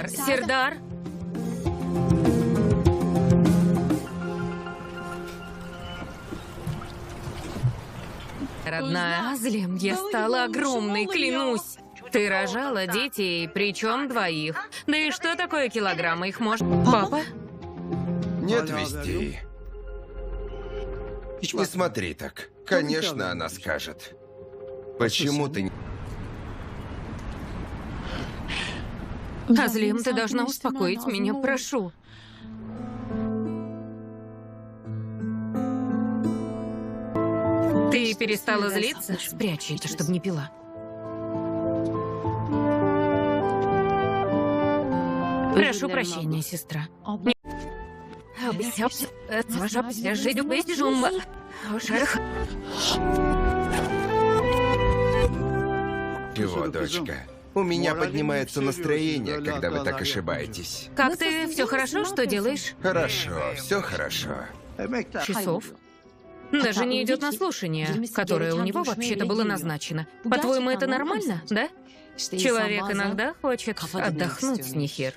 Сирдар. Родная Азлем, я стала огромной, клянусь. Ты рожала детей, причем двоих. Да и что такое килограммы? Их можно... Папа? Нет вести. Не смотри так. Конечно, она скажет. Почему ты не... Азлем, ты должна успокоить меня, прошу. Ты перестала злиться? Спрячь это, чтобы не пила. Прошу прощения, сестра. Чего, дочка? У меня поднимается настроение, когда вы так ошибаетесь. Как ты? Все хорошо? Что делаешь? Хорошо, все хорошо. Часов. Даже не идет на слушание, которое у него вообще-то было назначено. По-твоему, это нормально, да? Человек иногда хочет отдохнуть, Нихир.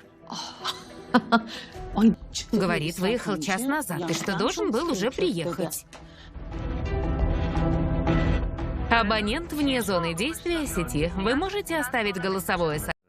Говорит, выехал час назад, и что должен был уже приехать. Абонент вне зоны действия сети. Вы можете оставить голосовое сообщение.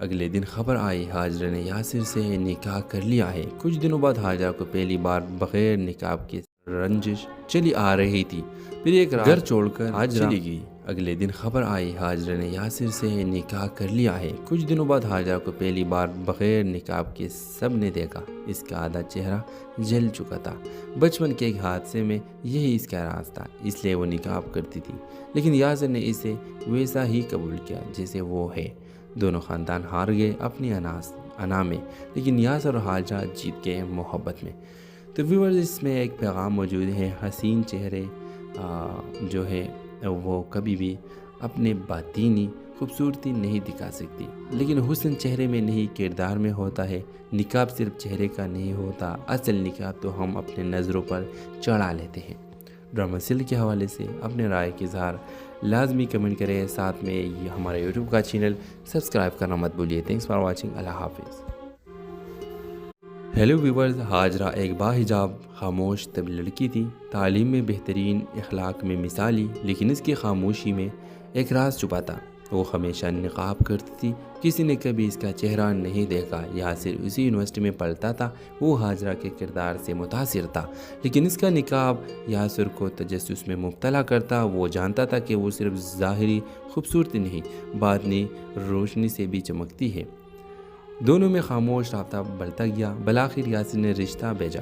اگلے دن خبر آئی حاجرہ نے یاسر سے نکاح کر لیا ہے۔ کچھ دنوں بعد حاجرہ کو پہلی بار بغیر نقاب کے رنجش چلی آ رہی تھی، پھر ایک رات گھر چھوڑ کر حاجرہ چلی گئی۔ اگلے دن خبر آئی حاجرہ نے یاسر سے نکاح کر لیا ہے۔ کچھ دنوں بعد حاجرہ کو پہلی بار بغیر نقاب کے سب نے دیکھا، اس کا آدھا چہرہ جل چکا تھا۔ بچپن کے ایک حادثے میں یہی اس کا راز تھا، اس لیے وہ نقاب کرتی تھی، لیکن یاسر نے اسے ویسا ہی قبول کیا جیسے وہ ہے۔ دونوں خاندان ہار گئے اپنی انا میں، لیکن یاسر اور حاجرہ جیت گئے محبت میں۔ تو ویورز، اس میں ایک پیغام موجود ہے، حسین چہرے جو ہے وہ کبھی بھی اپنے باطینی خوبصورتی نہیں دکھا سکتی، لیکن حسن چہرے میں نہیں کردار میں ہوتا ہے۔ نقاب صرف چہرے کا نہیں ہوتا، اصل نقاب تو ہم اپنے نظروں پر چڑھا لیتے ہیں۔ ڈرامہ سیریل کے حوالے سے اپنے رائے کا اظہار لازمی کمنٹ کریں، ساتھ میں یہ ہمارے یوٹیوب کا چینل سبسکرائب کرنا مت بھولیے۔ تھینکس فار واچنگ، اللہ حافظ۔ ہیلو ویورز، حاجرہ ایک باحجاب خاموش طبی لڑکی تھی، تعلیم میں بہترین، اخلاق میں مثالی، لیکن اس کی خاموشی میں ایک راز چھپا تھا۔ وہ ہمیشہ نقاب کرتی تھی، کسی نے کبھی اس کا چہرہ نہیں دیکھا۔ یاسر اسی یونیورسٹی میں پڑھتا تھا، وہ حاجرہ کے کردار سے متاثر تھا، لیکن اس کا نقاب یاسر کو تجسس میں مبتلا کرتا۔ وہ جانتا تھا کہ وہ صرف ظاہری خوبصورتی نہیں، باطنی روشنی سے بھی چمکتی ہے۔ دونوں میں خاموش رابطہ بڑھتا گیا۔ بالآخر یاسر نے رشتہ بھیجا،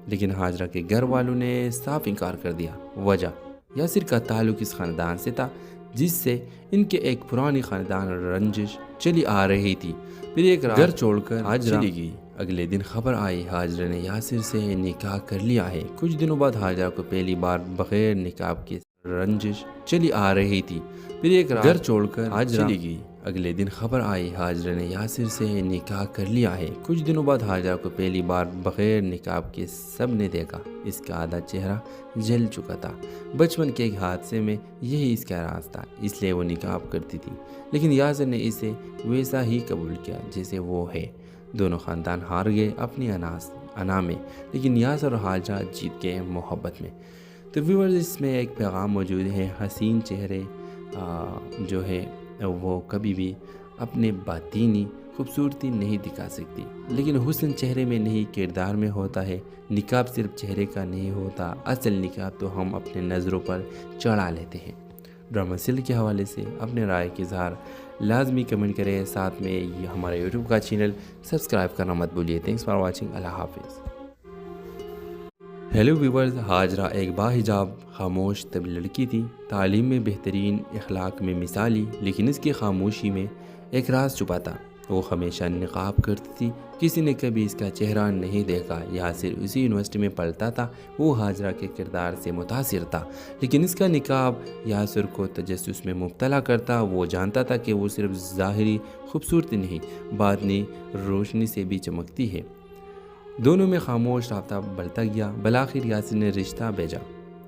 لیکن حاجرہ کے گھر والوں نے صاف انکار کر دیا۔ وجہ، یاسر کا تعلق اس خاندان سے تھا جس سے ان کے ایک پرانی خاندان رنجش چلی آ رہی تھی، پھر ایک رات گھر چھوڑ کر حاجرہ چلی گئی۔ اگلے دن خبر آئی حاجرہ نے یاسر سے نکاح کر لیا ہے۔ کچھ دنوں بعد حاجرہ کو پہلی بار بغیر نقاب کے رنجش چلی آ رہی تھی، پھر ایک رات گھر چھوڑ کر حاجرہ چلی گئی۔ اگلے دن خبر آئی حاجرہ نے یاسر سے نکاح کر لیا ہے۔ کچھ دنوں بعد حاجرہ کو پہلی بار بغیر نقاب کے سب نے دیکھا، اس کا آدھا چہرہ جل چکا تھا۔ بچپن کے ایک حادثے میں یہی اس کا راز تھا، اس لیے وہ نقاب کرتی تھی، لیکن یاسر نے اسے ویسا ہی قبول کیا جیسے وہ ہے۔ دونوں خاندان ہار گئے اپنی انا میں، لیکن یاسر اور حاجرہ جیت گئے محبت میں۔ تو ویورز، اس میں ایک پیغام موجود ہے، حسین چہرے جو ہے وہ کبھی بھی اپنے باطینی خوبصورتی نہیں دکھا سکتی، لیکن حسن چہرے میں نہیں کردار میں ہوتا ہے۔ نقاب صرف چہرے کا نہیں ہوتا، اصل نقاب تو ہم اپنے نظروں پر چڑھا لیتے ہیں۔ ڈرامہ سیریل کے حوالے سے اپنے رائے کا اظہار لازمی کمنٹ کریں، ساتھ میں یہ ہمارے یوٹیوب کا چینل سبسکرائب کرنا مت بھولیے۔ تھینکس فار واچنگ، اللہ حافظ۔ ہیلو ویورز، حاجرہ ایک باحجاب خاموش طبی لڑکی تھی، تعلیم میں بہترین، اخلاق میں مثالی، لیکن اس کی خاموشی میں ایک راز چھپا تھا۔ وہ ہمیشہ نقاب کرتی تھی، کسی نے کبھی اس کا چہرہ نہیں دیکھا۔ یاسر اسی یونیورسٹی میں پڑھتا تھا، وہ حاجرہ کے کردار سے متاثر تھا، لیکن اس کا نقاب یاسر کو تجسس میں مبتلا کرتا۔ وہ جانتا تھا کہ وہ صرف ظاہری خوبصورتی نہیں، باطنی روشنی سے بھی چمکتی ہے۔ دونوں میں خاموش رابطہ بڑھتا گیا۔ بالآخر یاسر نے رشتہ بھیجا،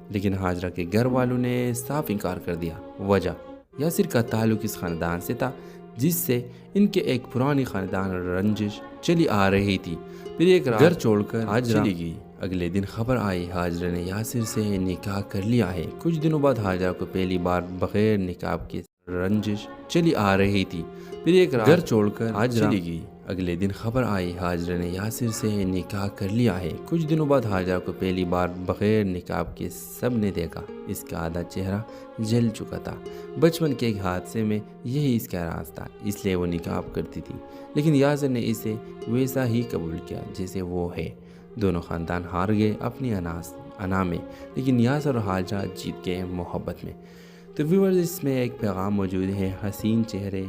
لیکن حاجرہ کے گھر والوں نے صاف انکار کر دیا۔ وجہ، یاسر کا تعلق اس خاندان سے تھا جس سے ان کے ایک پرانی خاندان رنجش چلی آ رہی تھی، پھر ایک رات گھر چھوڑ کر حاجرہ چلی گئی۔ اگلے دن خبر آئی حاجرہ نے یاسر سے نکاح کر لیا ہے۔ کچھ دنوں بعد حاجرہ کو پہلی بار بغیر نقاب کے رنجش چلی آ رہی تھی، پھر ایک رات گھر چھوڑ کر حاجرہ چلی گئی۔ اگلے دن خبر آئی حاجرہ نے یاسر سے نکاح کر لیا ہے۔ کچھ دنوں بعد حاجرہ کو پہلی بار بغیر نقاب کے سب نے دیکھا، اس کا آدھا چہرہ جل چکا تھا۔ بچپن کے ایک حادثے میں یہی اس کا راز تھا، اس لیے وہ نقاب کرتی تھی، لیکن یاسر نے اسے ویسا ہی قبول کیا جیسے وہ ہے۔ دونوں خاندان ہار گئے اپنی انا میں، لیکن یاسر اور حاجرہ جیت گئے محبت میں۔ تو ویورز، اس میں ایک پیغام موجود ہے، حسین چہرے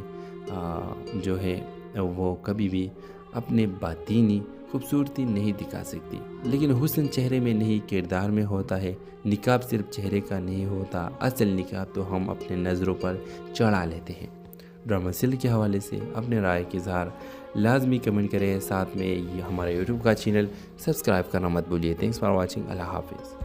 جو ہے وہ کبھی بھی اپنے باطینی خوبصورتی نہیں دکھا سکتی، لیکن حسن چہرے میں نہیں کردار میں ہوتا ہے۔ نقاب صرف چہرے کا نہیں ہوتا، اصل نقاب تو ہم اپنے نظروں پر چڑھا لیتے ہیں۔ ڈرامہ سیریل کے حوالے سے اپنے رائے کا اظہار لازمی کمنٹ کریں، ساتھ میں یہ ہمارے یوٹیوب کا چینل سبسکرائب کرنا مت بھولیے۔ تھینکس فار واچنگ، اللہ حافظ۔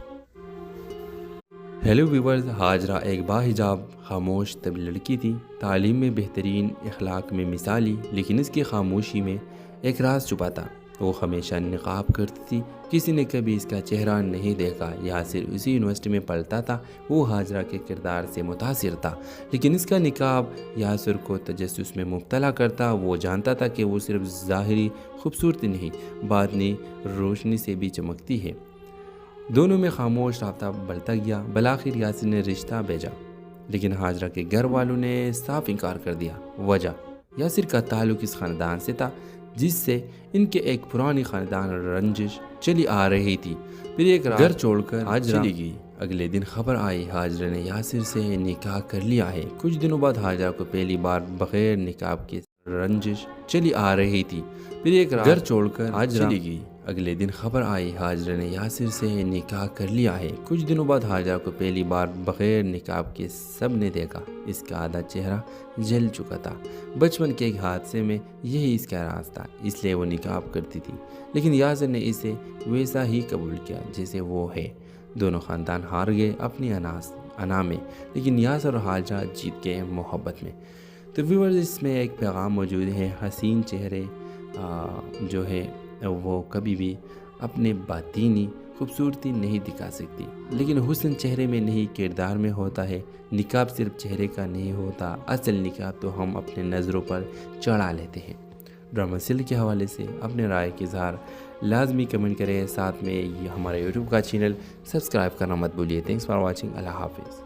ہیلو ویورز، حاجرہ ایک باحجاب خاموش طبی لڑکی تھی، تعلیم میں بہترین، اخلاق میں مثالی، لیکن اس کی خاموشی میں ایک راز چھپا تھا۔ وہ ہمیشہ نقاب کرتی تھی، کسی نے کبھی اس کا چہرہ نہیں دیکھا۔ یاسر اسی یونیورسٹی میں پڑھتا تھا، وہ ہاجرہ کے کردار سے متاثر تھا، لیکن اس کا نقاب یاسر کو تجسس میں مبتلا کرتا۔ وہ جانتا تھا کہ وہ صرف ظاہری خوبصورتی نہیں، باطنی روشنی سے بھی چمکتی ہے۔ دونوں میں خاموش رابطہ بڑھتا گیا۔ بالآخر یاسر نے رشتہ بھیجا، لیکن ہاجرہ کے گھر والوں نے صاف انکار کر دیا۔ وجہ یاسر کا تعلق اس خاندان سے تھا جس سے ان کے ایک پرانی خاندان رنجش چلی آ رہی تھی۔ پھر ایک رات گھر چھوڑ کر ہاجرہ چلی گئی۔ اگلے دن خبر آئی ہاجرہ نے یاسر سے نکاح کر لیا ہے۔ کچھ دنوں بعد ہاجرہ کو پہلی بار بغیر نقاب کے رنجش چلی آ رہی تھی۔ پھر ایک رات گھر چھوڑ کر ہاجرہ چلی گئی۔ اگلے دن خبر آئی ہاجرہ نے یاسر سے نکاح کر لیا ہے۔ کچھ دنوں بعد ہاجرہ کو پہلی بار بغیر نقاب کے سب نے دیکھا۔ اس کا آدھا چہرہ جل چکا تھا۔ بچپن کے ایک حادثے میں یہی اس کا راز تھا، اس لیے وہ نقاب کرتی تھی، لیکن یاسر نے اسے ویسا ہی قبول کیا جیسے وہ ہے۔ دونوں خاندان ہار گئے اپنی انا میں، لیکن یاسر اور ہاجرہ جیت گئے محبت میں۔ تو ویورز، اس میں ایک پیغام موجود ہے، حسین چہرے جو ہے وہ کبھی بھی اپنے باطینی خوبصورتی نہیں دکھا سکتی، لیکن حسن چہرے میں نہیں کردار میں ہوتا ہے۔ نقاب صرف چہرے کا نہیں ہوتا، اصل نقاب تو ہم اپنے نظروں پر چڑھا لیتے ہیں۔ ڈرامہ سیریل کے حوالے سے اپنے رائے کے اظہار لازمی کمنٹ کریں، ساتھ میں یہ ہمارے یوٹیوب کا چینل سبسکرائب کرنا مت بھولیے۔ Thanks for watching. اللہ حافظ۔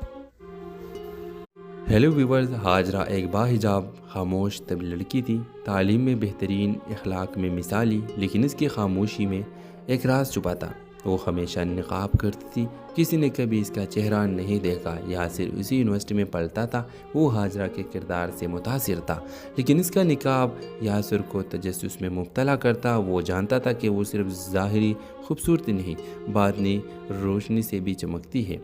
ہیلو ویورز، ہاجرہ ایک باحجاب خاموش طب لڑکی تھی، تعلیم میں بہترین، اخلاق میں مثالی، لیکن اس کی خاموشی میں ایک راز چھپا تھا۔ وہ ہمیشہ نقاب کرتی تھی، کسی نے کبھی اس کا چہرہ نہیں دیکھا۔ یاسر اسی یونیورسٹی میں پڑھتا تھا، وہ ہاجرہ کے کردار سے متاثر تھا، لیکن اس کا نقاب یاسر کو تجسس میں مبتلا کرتا۔ وہ جانتا تھا کہ وہ صرف ظاہری خوبصورتی نہیں، باطنی روشنی سے بھی چمکتی ہے۔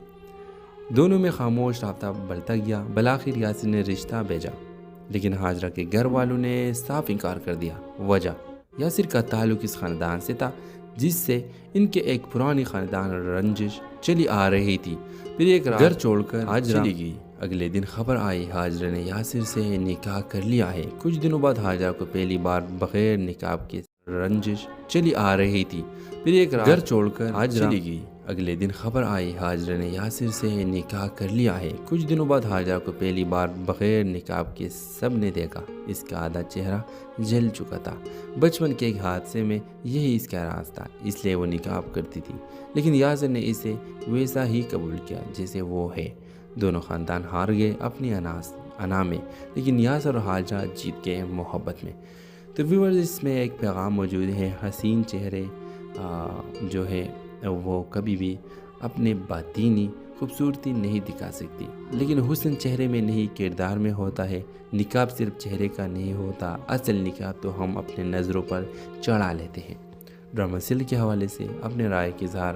دونوں میں خاموش رابطہ بڑھتا گیا۔ بالآخر یاسر نے رشتہ بھیجا، لیکن ہاجرہ کے گھر والوں نے صاف انکار کر دیا۔ وجہ یاسر کا تعلق اس خاندان سے تھا جس سے ان کے ایک پرانی خاندان رنجش چلی آ رہی تھی۔ پھر ایک رات گھر چھوڑ کر ہاجرہ چلی گئی۔ اگلے دن خبر آئی ہاجرہ نے یاسر سے نکاح کر لیا ہے۔ کچھ دنوں بعد ہاجرہ کو پہلی بار بغیر نقاب کے رنجش چلی آ رہی تھی۔ پھر ایک رات گھر چھوڑ کر ہاجرہ چلی گئی۔ اگلے دن خبر آئی ہاجرہ نے یاسر سے نکاح کر لیا ہے۔ کچھ دنوں بعد ہاجرہ کو پہلی بار بغیر نقاب کے سب نے دیکھا۔ اس کا آدھا چہرہ جل چکا تھا۔ بچپن کے ایک حادثے میں یہی اس کا راز تھا، اس لیے وہ نقاب کرتی تھی، لیکن یاسر نے اسے ویسا ہی قبول کیا جیسے وہ ہے۔ دونوں خاندان ہار گئے اپنی انا میں، لیکن یاسر اور ہاجرہ جیت گئے محبت میں۔ تو ویورز، اس میں ایک پیغام موجود ہے، حسین چہرے جو ہے وہ کبھی بھی اپنے باطینی خوبصورتی نہیں دکھا سکتی، لیکن حسن چہرے میں نہیں کردار میں ہوتا ہے۔ نقاب صرف چہرے کا نہیں ہوتا، اصل نقاب تو ہم اپنے نظروں پر چڑھا لیتے ہیں۔ ڈرامہ سیریل کے حوالے سے اپنے رائے کے اظہار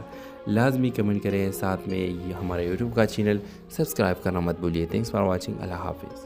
لازمی کمنٹ کریں، ساتھ میں یہ ہمارے یوٹیوب کا چینل سبسکرائب کرنا مت بھولیے۔ Thanks for watching. اللہ حافظ۔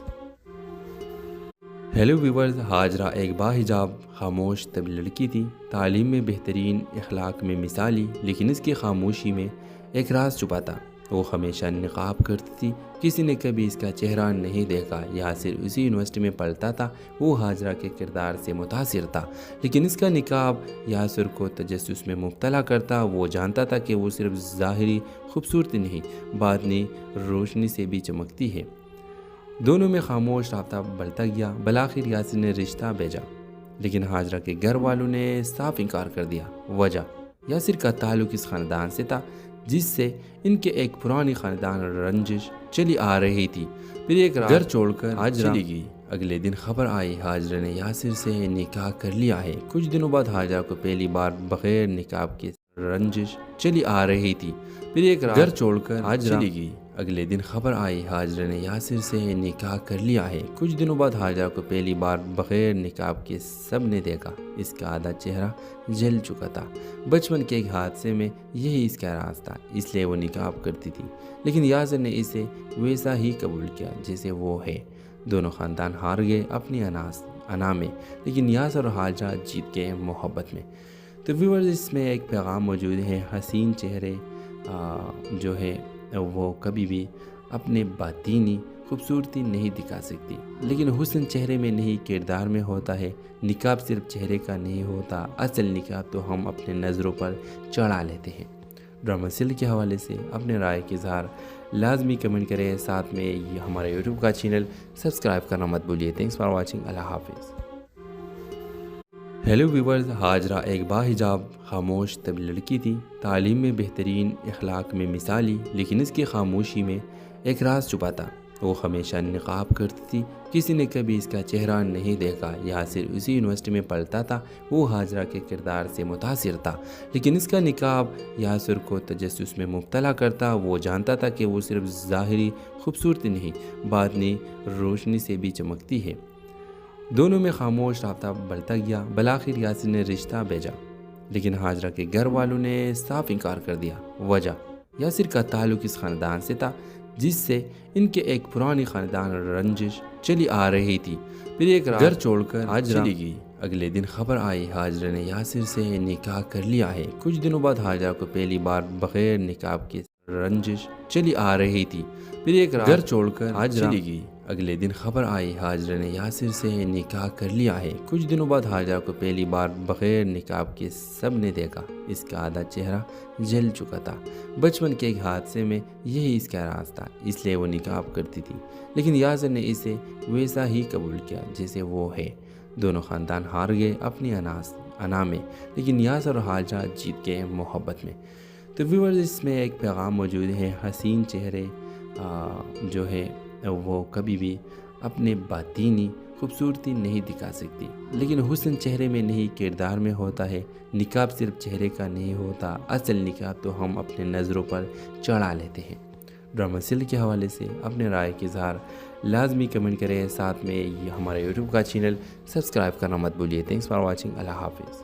ہیلو ویورز، ہاجرہ ایک باحجاب خاموش طب لڑکی تھی، تعلیم میں بہترین، اخلاق میں مثالی، لیکن اس کی خاموشی میں ایک راز چھپا تھا۔ وہ ہمیشہ نقاب کرتی تھی، کسی نے کبھی اس کا چہرہ نہیں دیکھا۔ یاسر اسی یونیورسٹی میں پڑھتا تھا، وہ ہاجرہ کے کردار سے متاثر تھا، لیکن اس کا نقاب یاسر کو تجسس میں مبتلا کرتا۔ وہ جانتا تھا کہ وہ صرف ظاہری خوبصورتی نہیں، باطنی روشنی سے بھی چمکتی ہے۔ دونوں میں خاموش رابطہ بڑھتا گیا۔ بالآخر یاسر نے رشتہ بھیجا، لیکن ہاجرہ کے گھر والوں نے صاف انکار کر دیا۔ وجہ یاسر کا تعلق اس خاندان سے تھا جس سے ان کے ایک پرانی خاندان رنجش چلی آ رہی تھی۔ پھر ایک رات گھر چھوڑ کر ہاجرہ چلی گئی۔ اگلے دن خبر آئی ہاجرہ نے یاسر سے نکاح کر لیا ہے۔ کچھ دنوں بعد ہاجرہ کو پہلی بار بغیر نقاب کے رنجش چلی آ رہی تھی۔ پھر ایک رات گھر چھوڑ کر ہاجرہ چلی گئی۔ اگلے دن خبر آئی ہاجرہ نے یاسر سے نکاح کر لیا ہے۔ کچھ دنوں بعد ہاجرہ کو پہلی بار بغیر نقاب کے سب نے دیکھا۔ اس کا آدھا چہرہ جل چکا تھا۔ بچپن کے ایک حادثے میں یہی اس کا راز تھا، اس لیے وہ نقاب کرتی تھی، لیکن یاسر نے اسے ویسا ہی قبول کیا جیسے وہ ہے۔ دونوں خاندان ہار گئے اپنی انا میں، لیکن یاسر اور ہاجرہ جیت گئے محبت میں۔ تو ویورز، اس میں ایک پیغام موجود ہے، حسین چہرے جو ہے وہ کبھی بھی اپنے باطینی خوبصورتی نہیں دکھا سکتی، لیکن حسن چہرے میں نہیں کردار میں ہوتا ہے۔ نقاب صرف چہرے کا نہیں ہوتا، اصل نقاب تو ہم اپنے نظروں پر چڑھا لیتے ہیں۔ ڈرامہ سیریل کے حوالے سے اپنے رائے کے اظہار لازمی کمنٹ کریں، ساتھ میں یہ ہمارے یوٹیوب کا چینل سبسکرائب کرنا مت بھولیے۔ تھینکس فار واچنگ، اللہ حافظ۔ ہیلو ویورز، ہاجرہ ایک باحجاب خاموش طب لڑکی تھی، تعلیم میں بہترین، اخلاق میں مثالی، لیکن اس کی خاموشی میں ایک راز چھپا تھا۔ وہ ہمیشہ نقاب کرتی تھی، کسی نے کبھی اس کا چہرہ نہیں دیکھا۔ یاسر اسی یونیورسٹی میں پڑھتا تھا، وہ ہاجرہ کے کردار سے متاثر تھا، لیکن اس کا نقاب یاسر کو تجسس میں مبتلا کرتا۔ وہ جانتا تھا کہ وہ صرف ظاہری خوبصورتی نہیں، باطنی روشنی سے بھی چمکتی ہے۔ دونوں میں خاموش رابطہ بڑھتا گیا۔ بالآخر یاسر نے رشتہ بھیجا، لیکن ہاجرہ کے گھر والوں نے صاف انکار کر دیا۔ وجہ، یاسر کا تعلق اس خاندان سے تھا جس سے ان کے ایک پرانی خاندان رنجش چلی آ رہی تھی۔ پھر ایک رات گھر چھوڑ کر ہاجرہ چلی گئی۔ اگلے دن خبر آئی ہاجرہ نے یاسر سے نکاح کر لیا ہے۔ کچھ دنوں بعد ہاجرہ کو پہلی بار بغیر نقاب کے رنجش چلی آ رہی تھی۔ پھر ایک رات گھر چھوڑ کر ہاجرہ چلی گئی۔ اگلے دن خبر آئی ہاجرہ نے یاسر سے نکاح کر لیا ہے۔ کچھ دنوں بعد ہاجرہ کو پہلی بار بغیر نقاب کے سب نے دیکھا۔ اس کا آدھا چہرہ جل چکا تھا۔ بچپن کے ایک حادثے میں یہی اس کا راز تھا، اس لیے وہ نقاب کرتی تھی، لیکن یاسر نے اسے ویسا ہی قبول کیا جیسے وہ ہے۔ دونوں خاندان ہار گئے اپنی انا میں، لیکن یاسر اور ہاجرہ جیت گئے محبت میں۔ تو ویورز، اس میں ایک پیغام موجود ہے، حسین چہرے جو ہے وہ کبھی بھی اپنے باطینی خوبصورتی نہیں دکھا سکتی، لیکن حسن چہرے میں نہیں کردار میں ہوتا ہے۔ نقاب صرف چہرے کا نہیں ہوتا، اصل نقاب تو ہم اپنے نظروں پر چڑھا لیتے ہیں۔ ڈرامہ سیریل کے حوالے سے اپنے رائے کے اظہار لازمی کمنٹ کریں، ساتھ میں یہ ہمارے یوٹیوب کا چینل سبسکرائب کرنا مت بھولیے۔ تھینکس فار واچنگ، اللہ حافظ۔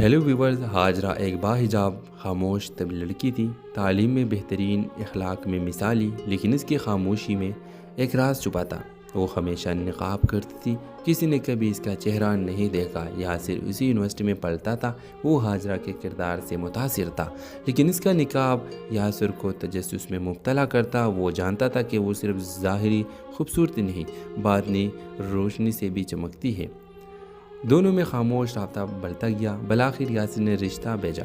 ہیلو ویورز، ہاجرہ ایک باحجاب خاموش طب لڑکی تھی، تعلیم میں بہترین، اخلاق میں مثالی، لیکن اس کی خاموشی میں ایک راز چھپا تھا۔ وہ ہمیشہ نقاب کرتی تھی، کسی نے کبھی اس کا چہرہ نہیں دیکھا۔ یاسر اسی یونیورسٹی میں پڑھتا تھا، وہ ہاجرہ کے کردار سے متاثر تھا، لیکن اس کا نقاب یاسر کو تجسس میں مبتلا کرتا۔ وہ جانتا تھا کہ وہ صرف ظاہری خوبصورتی نہیں، باطنی روشنی سے بھی چمکتی ہے۔ دونوں میں خاموش رابطہ بڑھتا گیا۔ بالآخر یاسر نے رشتہ بھیجا،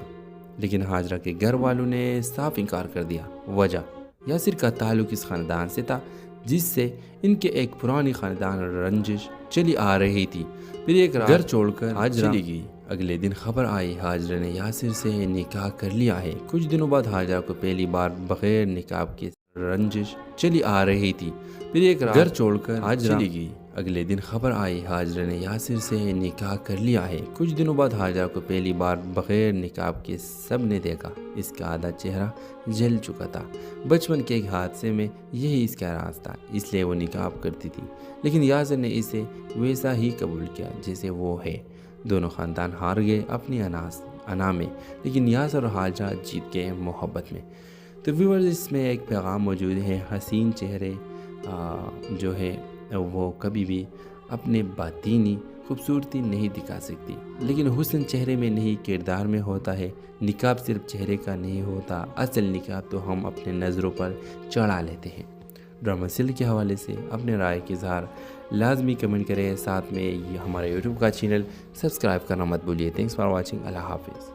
لیکن ہاجرہ کے گھر والوں نے صاف انکار کر دیا۔ وجہ، یاسر کا تعلق اس خاندان سے تھا جس سے ان کے ایک پرانی خاندان رنجش چلی آ رہی تھی۔ پھر ایک رات گھر چھوڑ کر ہاجرہ چلی گئی۔ اگلے دن خبر آئی ہاجرہ نے یاسر سے نکاح کر لیا ہے۔ کچھ دنوں بعد ہاجرہ کو پہلی بار بغیر نقاب کے رنجش چلی آ رہی تھی۔ پھر ایک رات گھر چھوڑ کر ہاجرہ چلی گئی۔ اگلے دن خبر آئی ہاجرہ نے یاسر سے نکاح کر لیا ہے۔ کچھ دنوں بعد ہاجرہ کو پہلی بار بغیر نقاب کے سب نے دیکھا۔ اس کا آدھا چہرہ جل چکا تھا۔ بچپن کے ایک حادثے میں یہی اس کا راز تھا، اس لیے وہ نقاب کرتی تھی، لیکن یاسر نے اسے ویسا ہی قبول کیا جیسے وہ ہے۔ دونوں خاندان ہار گئے اپنی انا میں، لیکن یاسر اور ہاجرہ جیت گئے محبت میں۔ تو ویورز، اس میں ایک پیغام موجود ہے، حسین چہرے جو ہے وہ کبھی بھی اپنے باطینی خوبصورتی نہیں دکھا سکتی، لیکن حسن چہرے میں نہیں کردار میں ہوتا ہے۔ نقاب صرف چہرے کا نہیں ہوتا، اصل نقاب تو ہم اپنے نظروں پر چڑھا لیتے ہیں۔ ڈرامہ سیریل کے حوالے سے اپنے رائے کے اظہار لازمی کمنٹ کریں، ساتھ میں یہ ہمارے یوٹیوب کا چینل سبسکرائب کرنا مت بھولیے۔ تھینکس فار واچنگ، اللہ حافظ۔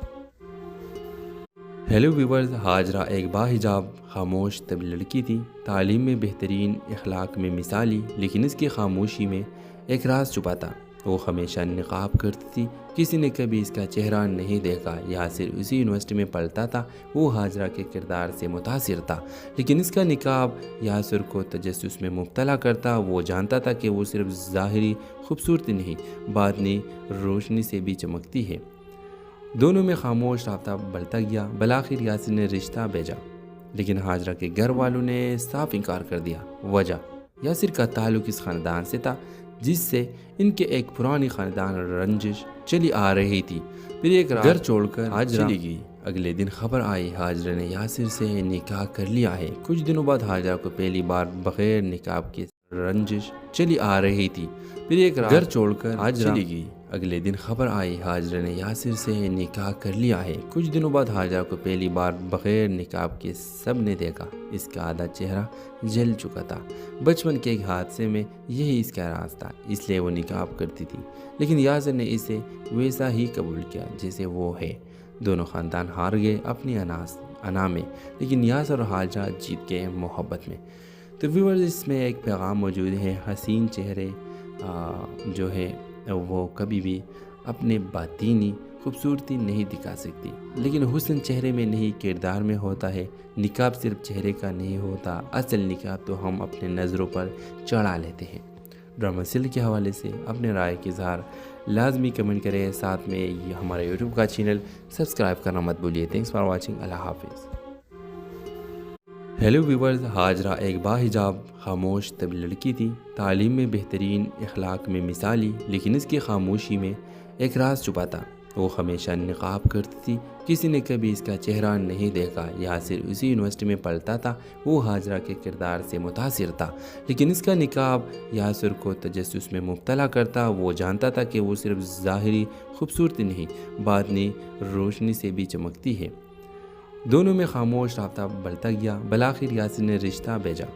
ہیلو ویورز، ہاجرہ ایک باحجاب خاموش طب لڑکی تھی، تعلیم میں بہترین، اخلاق میں مثالی، لیکن اس کی خاموشی میں ایک راز چھپا تھا۔ وہ ہمیشہ نقاب کرتی تھی، کسی نے کبھی اس کا چہرہ نہیں دیکھا۔ یاسر اسی یونیورسٹی میں پڑھتا تھا، وہ ہاجرہ کے کردار سے متاثر تھا، لیکن اس کا نقاب یاسر کو تجسس میں مبتلا کرتا۔ وہ جانتا تھا کہ وہ صرف ظاہری خوبصورتی نہیں، باطنی روشنی سے بھی چمکتی ہے۔ دونوں میں خاموش رابطہ بڑھتا گیا۔ بالآخر یاسر نے رشتہ بھیجا، لیکن ہاجرہ کے گھر والوں نے صاف انکار کر دیا۔ وجہ، یاسر کا تعلق اس خاندان سے تھا جس سے ان کے ایک پرانی خاندان رنجش چلی آ رہی تھی۔ پھر ایک رات گھر چھوڑ کر ہاجرہ چلی گئی۔ اگلے دن خبر آئی ہاجرہ نے یاسر سے نکاح کر لیا ہے۔ کچھ دنوں بعد ہاجرہ کو پہلی بار بغیر نقاب کے رنجش چلی آ رہی تھی۔ پھر ایک رات گھر چھوڑ کر ہاجرہ چلی گئی۔ اگلے دن خبر آئی حاجرہ نے یاسر سے نکاح کر لیا ہے۔ کچھ دنوں بعد حاجرہ کو پہلی بار بغیر نقاب کے سب نے دیکھا۔ اس کا آدھا چہرہ جل چکا تھا۔ بچپن کے ایک حادثے میں یہی اس کا راز تھا، اس لیے وہ نقاب کرتی تھی، لیکن یاسر نے اسے ویسا ہی قبول کیا جیسے وہ ہے۔ دونوں خاندان ہار گئے اپنی انا میں، لیکن یاسر اور حاجرہ جیت گئے محبت میں۔ تو ویورز، اس میں ایک پیغام موجود ہے، حسین چہرے جو ہے وہ کبھی بھی اپنے باطینی خوبصورتی نہیں دکھا سکتی، لیکن حسن چہرے میں نہیں کردار میں ہوتا ہے۔ نقاب صرف چہرے کا نہیں ہوتا، اصل نقاب تو ہم اپنے نظروں پر چڑھا لیتے ہیں۔ ڈرامہ سیریل کے حوالے سے اپنے رائے کا اظہار لازمی کمنٹ کریں، ساتھ میں یہ ہمارا یوٹیوب کا چینل سبسکرائب کرنا مت بھولیے۔ تھینکس فار واچنگ، اللہ حافظ۔ ہیلو ویورز، حاجرہ ایک باحجاب خاموش طبی لڑکی تھی، تعلیم میں بہترین، اخلاق میں مثالی، لیکن اس کی خاموشی میں ایک راز چھپا تھا۔ وہ ہمیشہ نقاب کرتی تھی، کسی نے کبھی اس کا چہرہ نہیں دیکھا۔ یاسر اسی یونیورسٹی میں پڑھتا تھا، وہ حاجرہ کے کردار سے متاثر تھا، لیکن اس کا نقاب یاسر کو تجسس میں مبتلا کرتا۔ وہ جانتا تھا کہ وہ صرف ظاہری خوبصورتی نہیں، باطنی روشنی سے بھی چمکتی ہے۔ دونوں میں خاموش رابطہ بڑھتا گیا۔ بالآخر یاسر نے رشتہ بھیجا،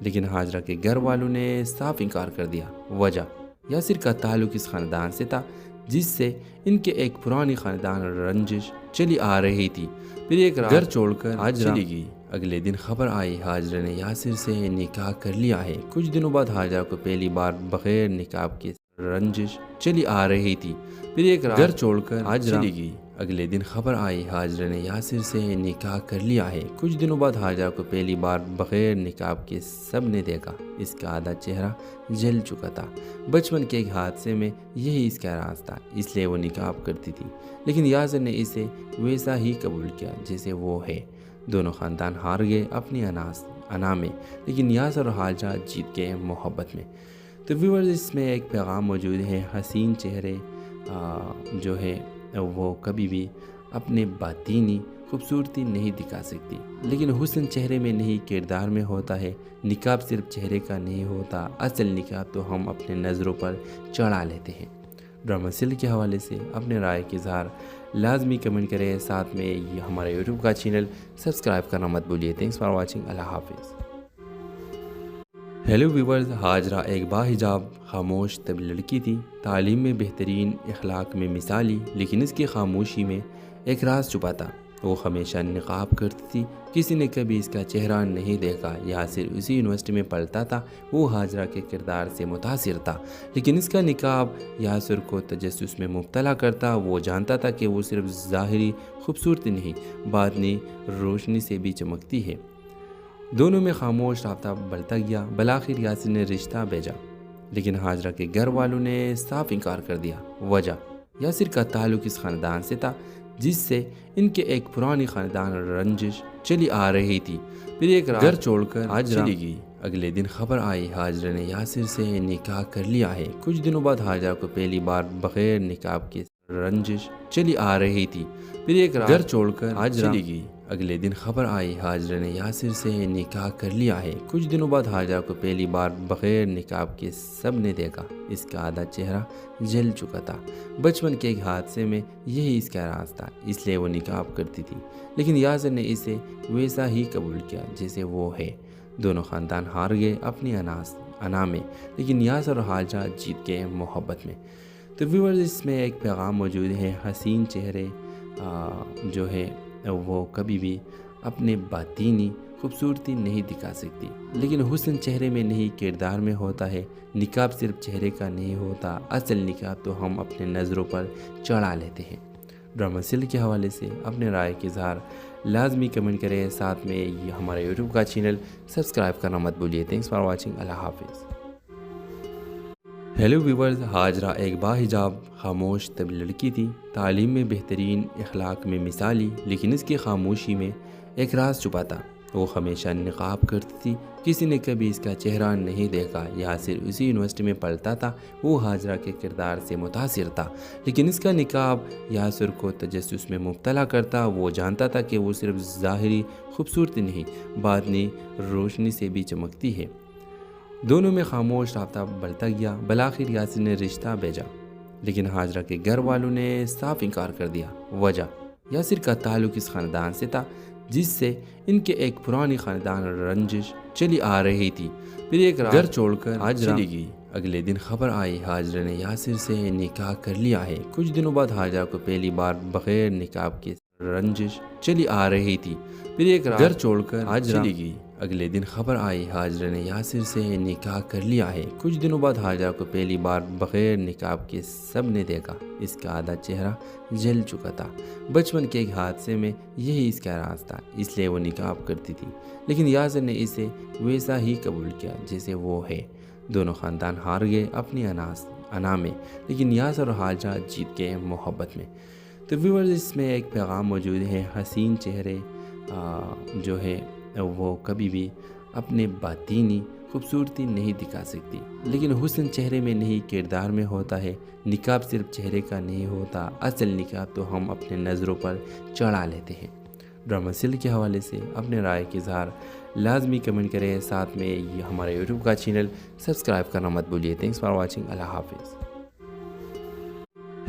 لیکن حاجرہ کے گھر والوں نے صاف انکار کر دیا۔ وجہ، یاسر کا تعلق اس خاندان سے تھا جس سے ان کے ایک پرانی خاندان رنجش چلی آ رہی تھی۔ پھر ایک گھر چھوڑ کر حاجرہ چلی گئی۔ اگلے دن خبر آئی حاجرہ نے یاسر سے نکاح کر لیا ہے۔ کچھ دنوں بعد حاجرہ کو پہلی بار بغیر نقاب کے رنجش چلی آ رہی تھی۔ پھر ایک گھر چھوڑ کر حاجرہ چلی گئی۔ اگلے دن خبر آئی حاجرہ نے یاسر سے نکاح کر لیا ہے۔ کچھ دنوں بعد حاجرہ کو پہلی بار بغیر نقاب کے سب نے دیکھا۔ اس کا آدھا چہرہ جل چکا تھا۔ بچپن کے ایک حادثے میں یہی اس کا راز تھا، اس لیے وہ نقاب کرتی تھی، لیکن یاسر نے اسے ویسا ہی قبول کیا جیسے وہ ہے۔ دونوں خاندان ہار گئے اپنی انا میں، لیکن یاسر اور حاجرہ جیت گئے محبت میں۔ تو ویورز، اس میں ایک پیغام موجود ہے، حسین چہرے جو ہے وہ کبھی بھی اپنے باطینی خوبصورتی نہیں دکھا سکتی، لیکن حسن چہرے میں نہیں کردار میں ہوتا ہے۔ نقاب صرف چہرے کا نہیں ہوتا، اصل نقاب تو ہم اپنے نظروں پر چڑھا لیتے ہیں۔ ڈرامہ سیریل کے حوالے سے اپنے رائے کا اظہار لازمی کمنٹ کریں، ساتھ میں یہ ہمارا یوٹیوب کا چینل سبسکرائب کرنا مت بھولیے۔ تھینکس فار واچنگ، اللہ حافظ۔ ہیلو ویورز، حاجرہ ایک باحجاب خاموش طبی لڑکی تھی، تعلیم میں بہترین، اخلاق میں مثالی، لیکن اس کی خاموشی میں ایک راز چھپا تھا۔ وہ ہمیشہ نقاب کرتی تھی، کسی نے کبھی اس کا چہرہ نہیں دیکھا۔ یاسر اسی یونیورسٹی میں پڑھتا تھا، وہ حاجرہ کے کردار سے متاثر تھا، لیکن اس کا نقاب یاسر کو تجسس میں مبتلا کرتا۔ وہ جانتا تھا کہ وہ صرف ظاہری خوبصورتی نہیں، باطنی روشنی سے بھی چمکتی ہے۔ دونوں میں خاموش رابطہ بڑھتا گیا۔ بالآخر یاسر نے رشتہ بھیجا، لیکن حاجرہ کے گھر والوں نے صاف انکار کر دیا۔ وجہ، یاسر کا تعلق اس خاندان سے تھا جس سے ان کے ایک پرانی خاندان رنجش چلی آ رہی تھی۔ پھر ایک گھر چھوڑ کر حاجرہ چلی گئی۔ اگلے دن خبر آئی حاجرہ نے یاسر سے نکاح کر لیا ہے۔ کچھ دنوں بعد حاجرہ کو پہلی بار بغیر نقاب کے رنجش چلی آ رہی تھی۔ پھر ایک گھر چھوڑ کر حاجرہ چلی گئی۔ اگلے دن خبر آئی حاجرہ نے یاسر سے نکاح کر لیا ہے۔ کچھ دنوں بعد حاجرہ کو پہلی بار بغیر نقاب کے سب نے دیکھا۔ اس کا آدھا چہرہ جل چکا تھا۔ بچپن کے ایک حادثے میں یہی اس کا راز تھا، اس لیے وہ نقاب کرتی تھی، لیکن یاسر نے اسے ویسا ہی قبول کیا جیسے وہ ہے۔ دونوں خاندان ہار گئے اپنی انا میں، لیکن یاسر اور حاجرہ جیت گئے محبت میں۔ تو ویورز، اس میں ایک پیغام موجود ہے، حسین چہرے جو ہے وہ کبھی بھی اپنے باطینی خوبصورتی نہیں دکھا سکتی، لیکن حسن چہرے میں نہیں کردار میں ہوتا ہے۔ نقاب صرف چہرے کا نہیں ہوتا، اصل نقاب تو ہم اپنے نظروں پر چڑھا لیتے ہیں۔ ڈرامہ سیریل کے حوالے سے اپنے رائے کا اظہار لازمی کمنٹ کریں، ساتھ میں یہ ہمارا یوٹیوب کا چینل سبسکرائب کرنا مت بھولیے۔ تھینکس فار واچنگ، اللہ حافظ۔ ہیلو ویورز، حاجرہ ایک باحجاب خاموش طبی لڑکی تھی، تعلیم میں بہترین، اخلاق میں مثالی، لیکن اس کی خاموشی میں ایک راز چھپا تھا۔ وہ ہمیشہ نقاب کرتی تھی، کسی نے کبھی اس کا چہرہ نہیں دیکھا۔ یاسر اسی یونیورسٹی میں پڑھتا تھا، وہ حاجرہ کے کردار سے متاثر تھا، لیکن اس کا نقاب یاسر کو تجسس میں مبتلا کرتا۔ وہ جانتا تھا کہ وہ صرف ظاہری خوبصورتی نہیں، باطنی روشنی سے بھی چمکتی ہے۔ دونوں میں خاموش رابطہ بڑھتا گیا۔ بالآخر یاسر نے رشتہ بھیجا، لیکن حاجرہ کے گھر والوں نے صاف انکار کر دیا۔ وجہ یاسر کا تعلق اس خاندان سے تھا جس سے ان کے ایک پرانی خاندان رنجش چلی آ رہی تھی۔ پھر ایک گھر چھوڑ کر حاجرہ چلی گئی۔ اگلے دن خبر آئی حاجرہ نے یاسر سے نکاح کر لیا ہے۔ کچھ دنوں بعد حاجرہ کو پہلی بار بغیر نقاب کے رنجش چلی آ رہی تھی۔ پھر ایک گھر چھوڑ کر حاجرہ چلی گئی۔ اگلے دن خبر آئی حاجرہ نے یاسر سے نکاح کر لیا ہے۔ کچھ دنوں بعد حاجرہ کو پہلی بار بغیر نقاب کے سب نے دیکھا۔ اس کا آدھا چہرہ جل چکا تھا۔ بچپن کے ایک حادثے میں یہی اس کا راز تھا، اس لیے وہ نقاب کرتی تھی، لیکن یاسر نے اسے ویسا ہی قبول کیا جیسے وہ ہے۔ دونوں خاندان ہار گئے اپنی انا میں، لیکن یاسر اور حاجرہ جیت گئے محبت میں۔ تو ویورز، اس میں ایک پیغام موجود ہے، حسین چہرے جو ہے وہ کبھی بھی اپنے باطینی خوبصورتی نہیں دکھا سکتی، لیکن حسن چہرے میں نہیں کردار میں ہوتا ہے۔ نقاب صرف چہرے کا نہیں ہوتا، اصل نقاب تو ہم اپنے نظروں پر چڑھا لیتے ہیں۔ ڈرامہ سیل کے حوالے سے اپنے رائے کے اظہار لازمی کمنٹ کریں، ساتھ میں یہ ہمارے یوٹیوب کا چینل سبسکرائب کرنا مت بھولیے۔ تھینکس فار واچنگ، اللہ حافظ۔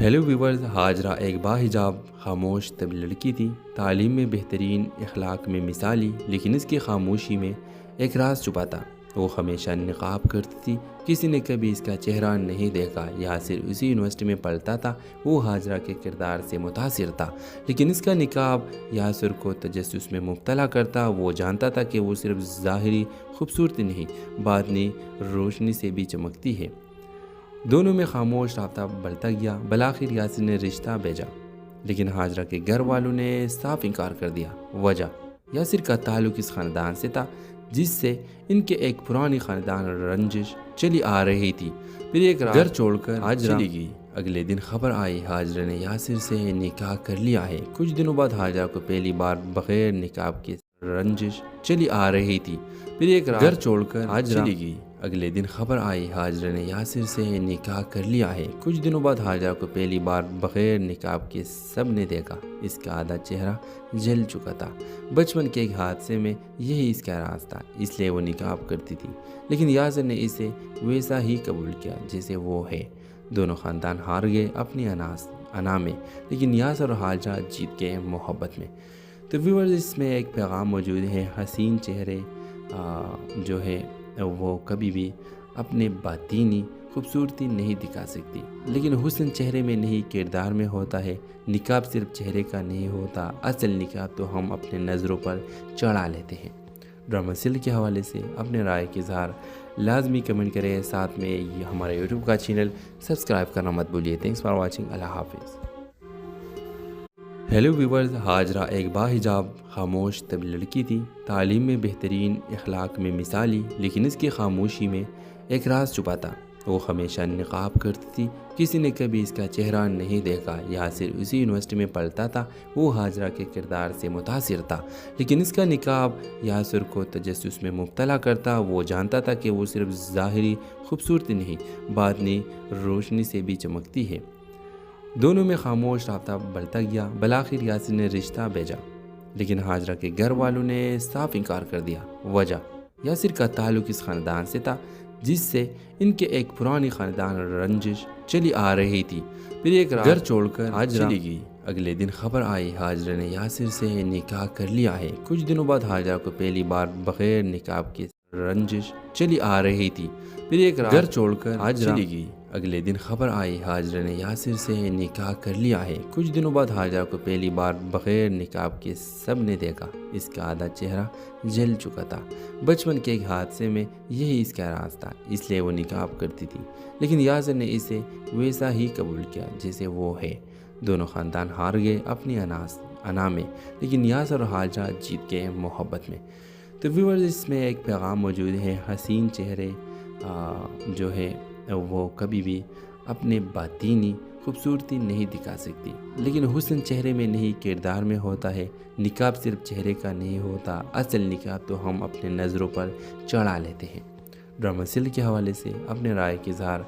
ہیلو ویورز، حاجرہ ایک باحجاب خاموش طبی لڑکی تھی، تعلیم میں بہترین، اخلاق میں مثالی، لیکن اس کی خاموشی میں ایک راز چھپا تھا۔ وہ ہمیشہ نقاب کرتی تھی، کسی نے کبھی اس کا چہرہ نہیں دیکھا۔ یاسر اسی یونیورسٹی میں پڑھتا تھا، وہ حاجرہ کے کردار سے متاثر تھا، لیکن اس کا نقاب یاسر کو تجسس میں مبتلا کرتا۔ وہ جانتا تھا کہ وہ صرف ظاہری خوبصورتی نہیں، باطنی روشنی سے بھی چمکتی ہے۔ دونوں میں خاموش رابطہ بڑھتا گیا۔ بالآخر یاسر نے رشتہ بھیجا، لیکن حاجرہ کے گھر والوں نے صاف انکار کر دیا۔ وجہ یاسر کا تعلق اس خاندان سے تھا جس سے ان کے ایک پرانی خاندان رنجش چلی آ رہی تھی۔ پھر ایک گھر چھوڑ کر حاجرہ چلی گئی۔ اگلے دن خبر آئی حاجرہ نے یاسر سے نکاح کر لیا ہے۔ کچھ دنوں بعد حاجرہ کو پہلی بار بغیر نقاب کے رنجش چلی آ رہی تھی۔ پھر ایک گھر چھوڑ کر حاجرہ چلی گئی۔ اگلے دن خبر آئی حاجرہ نے یاسر سے نکاح کر لیا ہے۔ کچھ دنوں بعد حاجرہ کو پہلی بار بغیر نقاب کے سب نے دیکھا۔ اس کا آدھا چہرہ جل چکا تھا۔ بچپن کے ایک حادثے میں یہی اس کا راز تھا، اس لیے وہ نقاب کرتی تھی، لیکن یاسر نے اسے ویسا ہی قبول کیا جیسے وہ ہے۔ دونوں خاندان ہار گئے اپنی انا میں، لیکن یاسر اور حاجرہ جیت گئے محبت میں۔ تو ویورز، اس میں ایک پیغام موجود ہے، حسین چہرے جو ہے وہ کبھی بھی اپنے باطینی خوبصورتی نہیں دکھا سکتی، لیکن حسن چہرے میں نہیں کردار میں ہوتا ہے۔ نقاب صرف چہرے کا نہیں ہوتا، اصل نقاب تو ہم اپنے نظروں پر چڑھا لیتے ہیں۔ ڈرامہ سیل کے حوالے سے اپنے رائے کے اظہار لازمی کمنٹ کریں، ساتھ میں یہ ہمارے یوٹیوب کا چینل سبسکرائب کرنا مت بھولیے۔ تھینکس فار واچنگ، اللہ حافظ۔ ہیلو ویورز، حاجرہ ایک باحجاب خاموش طبی لڑکی تھی، تعلیم میں بہترین، اخلاق میں مثالی، لیکن اس کی خاموشی میں ایک راز چھپا تھا۔ وہ ہمیشہ نقاب کرتی تھی، کسی نے کبھی اس کا چہرہ نہیں دیکھا۔ یاسر اسی یونیورسٹی میں پڑھتا تھا، وہ حاجرہ کے کردار سے متاثر تھا، لیکن اس کا نقاب یاسر کو تجسس میں مبتلا کرتا۔ وہ جانتا تھا کہ وہ صرف ظاہری خوبصورتی نہیں، باطنی روشنی سے بھی چمکتی ہے۔ دونوں میں خاموش رابطہ بڑھتا گیا۔ بالآخر یاسر نے رشتہ بھیجا، لیکن حاجرہ کے گھر والوں نے صاف انکار کر دیا۔ وجہ یاسر کا تعلق اس خاندان سے تھا جس سے ان کے ایک پرانی خاندان رنجش چلی آ رہی تھی۔ پھر ایک گھر چھوڑ کر حاجرہ چلی گئی۔ اگلے دن خبر آئی حاجرہ نے یاسر سے نکاح کر لیا ہے۔ کچھ دنوں بعد حاجرہ کو پہلی بار بغیر نقاب کے رنجش چلی آ رہی تھی۔ پھر ایک گھر چھوڑ کر حاجرہ چلی گئی۔ اگلے دن خبر آئی حاجرہ نے یاسر سے نکاح کر لیا ہے۔ کچھ دنوں بعد حاجرہ کو پہلی بار بغیر نقاب کے سب نے دیکھا۔ اس کا آدھا چہرہ جل چکا تھا۔ بچپن کے ایک حادثے میں یہی اس کا راز تھا، اس لیے وہ نقاب کرتی تھی، لیکن یاسر نے اسے ویسا ہی قبول کیا جیسے وہ ہے۔ دونوں خاندان ہار گئے اپنی انا میں، لیکن یاسر اور حاجرہ جیت گئے محبت میں۔ تو ویورز، اس میں ایک پیغام موجود ہے، حسین چہرے جو ہے وہ کبھی بھی اپنے باطینی خوبصورتی نہیں دکھا سکتی، لیکن حسن چہرے میں نہیں کردار میں ہوتا ہے۔ نقاب صرف چہرے کا نہیں ہوتا، اصل نقاب تو ہم اپنے نظروں پر چڑھا لیتے ہیں۔ ڈرامہ سیل کے حوالے سے اپنے رائے کے اظہار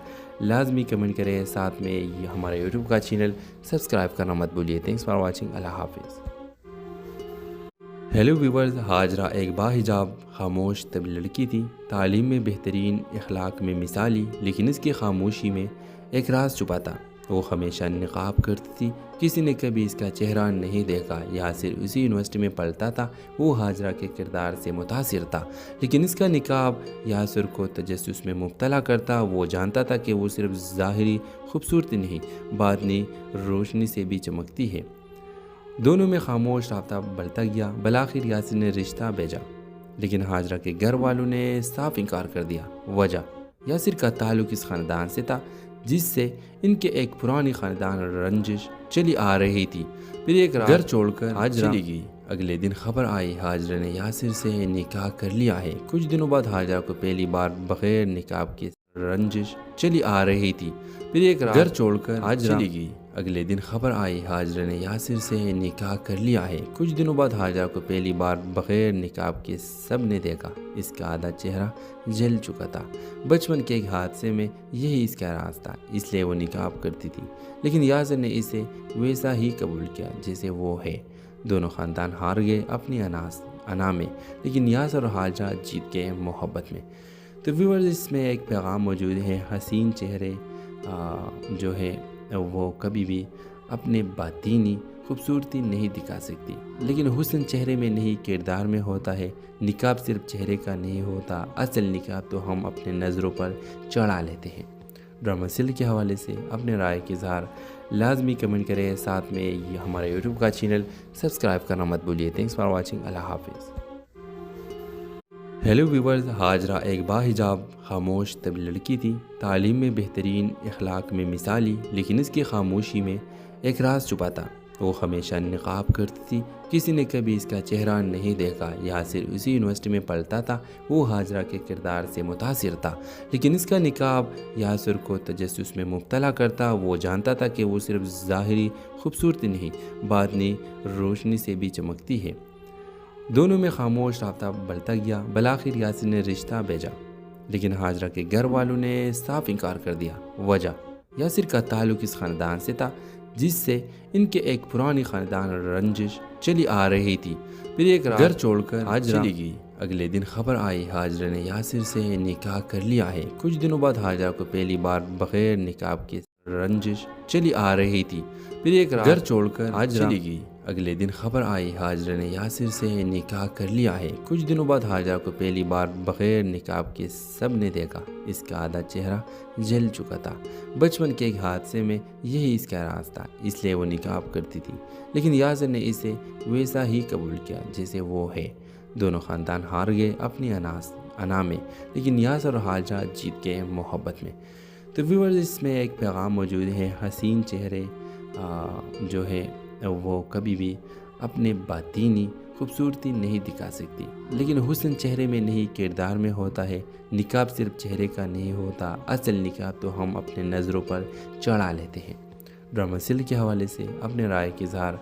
لازمی کمنٹ کریں، ساتھ میں یہ ہمارے یوٹیوب کا چینل سبسکرائب کرنا مت بھولیے۔ تھینکس فار واچنگ، اللہ حافظ۔ ہیلو ویورز، حاجرہ ایک باحجاب خاموش طبی لڑکی تھی، تعلیم میں بہترین، اخلاق میں مثالی، لیکن اس کی خاموشی میں ایک راز چھپا تھا۔ وہ ہمیشہ نقاب کرتی تھی، کسی نے کبھی اس کا چہرہ نہیں دیکھا۔ یاسر اسی یونیورسٹی میں پڑھتا تھا، وہ ہاجرہ کے کردار سے متاثر تھا، لیکن اس کا نقاب یاسر کو تجسس میں مبتلا کرتا۔ وہ جانتا تھا کہ وہ صرف ظاہری خوبصورتی نہیں، باطنی روشنی سے بھی چمکتی ہے۔ دونوں میں خاموش رابطہ بڑھتا گیا۔ بالآخر یاسر نے رشتہ بھیجا، لیکن ہاجرہ کے گھر والوں نے صاف انکار کر دیا۔ وجہ، یاسر کا تعلق اس خاندان سے تھا جس سے ان کے ایک پرانی خاندان رنجش چلی آ رہی تھی۔ پھر ایک رات گھر چھوڑ کر ہاجرہ چلی گئی۔ اگلے دن خبر آئی ہاجرہ نے یاسر سے نکاح کر لیا ہے۔ کچھ دنوں بعد ہاجرہ کو پہلی بار بغیر نقاب کے رنجش چلی آ رہی تھی۔ پھر ایک رات گھر چھوڑ کر ہاجرہ چلی گئی۔ اگلے دن خبر آئی ہاجرہ نے یاسر سے نکاح کر لیا ہے۔ کچھ دنوں بعد ہاجرہ کو پہلی بار بغیر نقاب کے سب نے دیکھا۔ اس کا آدھا چہرہ جل چکا تھا۔ بچپن کے ایک حادثے میں یہی اس کا راز تھا، اس لیے وہ نقاب کرتی تھی، لیکن یاسر نے اسے ویسا ہی قبول کیا جیسے وہ ہے۔ دونوں خاندان ہار گئے اپنی انا میں، لیکن یاسر اور ہاجرہ جیت گئے محبت میں۔ تو ویورز، اس میں ایک پیغام موجود ہے، حسین چہرے جو ہے وہ کبھی بھی اپنے باطینی خوبصورتی نہیں دکھا سکتی، لیکن حسن چہرے میں نہیں کردار میں ہوتا ہے۔ نقاب صرف چہرے کا نہیں ہوتا، اصل نقاب تو ہم اپنے نظروں پر چڑھا لیتے ہیں۔ ڈرامہ سیل کے حوالے سے اپنے رائے کے اظہار لازمی کمنٹ کریں، ساتھ میں یہ ہمارے یوٹیوب کا چینل سبسکرائب کرنا مت بھولیے۔ Thanks for watching. اللہ حافظ۔ ہیلو ویورز، ہاجرہ ایک باحجاب خاموش طب لڑکی تھی، تعلیم میں بہترین، اخلاق میں مثالی، لیکن اس کی خاموشی میں ایک راز چھپا تھا۔ وہ ہمیشہ نقاب کرتی تھی، کسی نے کبھی اس کا چہرہ نہیں دیکھا۔ یاسر اسی یونیورسٹی میں پڑھتا تھا، وہ ہاجرہ کے کردار سے متاثر تھا، لیکن اس کا نقاب یاسر کو تجسس میں مبتلا کرتا۔ وہ جانتا تھا کہ وہ صرف ظاہری خوبصورتی نہیں، باطنی روشنی سے بھی چمکتی ہے۔ دونوں میں خاموش رابطہ بڑھتا گیا۔ بالآخر یاسر نے رشتہ بھیجا، لیکن ہاجرہ کے گھر والوں نے صاف انکار کر دیا۔ وجہ، یاسر کا تعلق اس خاندان سے تھا جس سے ان کے ایک پرانی خاندان رنجش چلی آ رہی تھی۔ پھر ایک رات گھر چھوڑ کر ہاجرہ چلی گئی۔ اگلے دن خبر آئی ہاجرہ نے یاسر سے نکاح کر لیا ہے۔ کچھ دنوں بعد ہاجرہ کو پہلی بار بغیر نقاب کے رنجش چلی آ رہی تھی۔ پھر ایک رات گھر چھوڑ کر ہاجرہ چلی گئی۔ اگلے دن خبر آئی ہاجرہ نے یاسر سے نکاح کر لیا ہے۔ کچھ دنوں بعد ہاجرہ کو پہلی بار بغیر نقاب کے سب نے دیکھا۔ اس کا آدھا چہرہ جل چکا تھا۔ بچپن کے ایک حادثے میں یہی اس کا راز تھا، اس لیے وہ نقاب کرتی تھی، لیکن یاسر نے اسے ویسا ہی قبول کیا جیسے وہ ہے۔ دونوں خاندان ہار گئے اپنی انا میں، لیکن یاسر اور ہاجرہ جیت گئے محبت میں۔ تو ویورز، اس میں ایک پیغام موجود ہے، حسین چہرے جو ہے وہ کبھی بھی اپنے باطینی خوبصورتی نہیں دکھا سکتی، لیکن حسن چہرے میں نہیں کردار میں ہوتا ہے۔ نقاب صرف چہرے کا نہیں ہوتا، اصل نقاب تو ہم اپنے نظروں پر چڑھا لیتے ہیں۔ ڈرامہ سیل کے حوالے سے اپنے رائے کے اظہار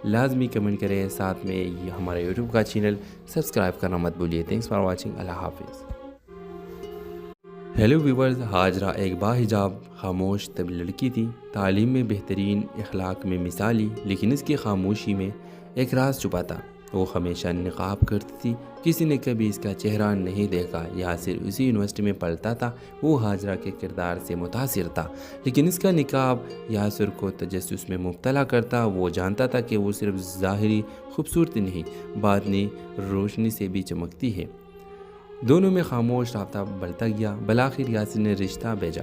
لازمی کمنٹ کریں، ساتھ میں یہ ہمارے یوٹیوب کا چینل سبسکرائب کرنا مت بھولیے۔ Thanks for watching. اللہ حافظ۔ ہیلو ویورز، ہاجرہ ایک باحجاب خاموش طب لڑکی تھی، تعلیم میں بہترین، اخلاق میں مثالی، لیکن اس کی خاموشی میں ایک راز چھپا تھا۔ وہ ہمیشہ نقاب کرتی تھی، کسی نے کبھی اس کا چہرہ نہیں دیکھا۔ یاسر اسی یونیورسٹی میں پڑھتا تھا، وہ ہاجرہ کے کردار سے متاثر تھا، لیکن اس کا نقاب یاسر کو تجسس میں مبتلا کرتا۔ وہ جانتا تھا کہ وہ صرف ظاہری خوبصورتی نہیں، باطنی روشنی سے بھی چمکتی ہے۔ دونوں میں خاموش رابطہ بڑھتا گیا۔ بالآخر یاسر نے رشتہ بھیجا،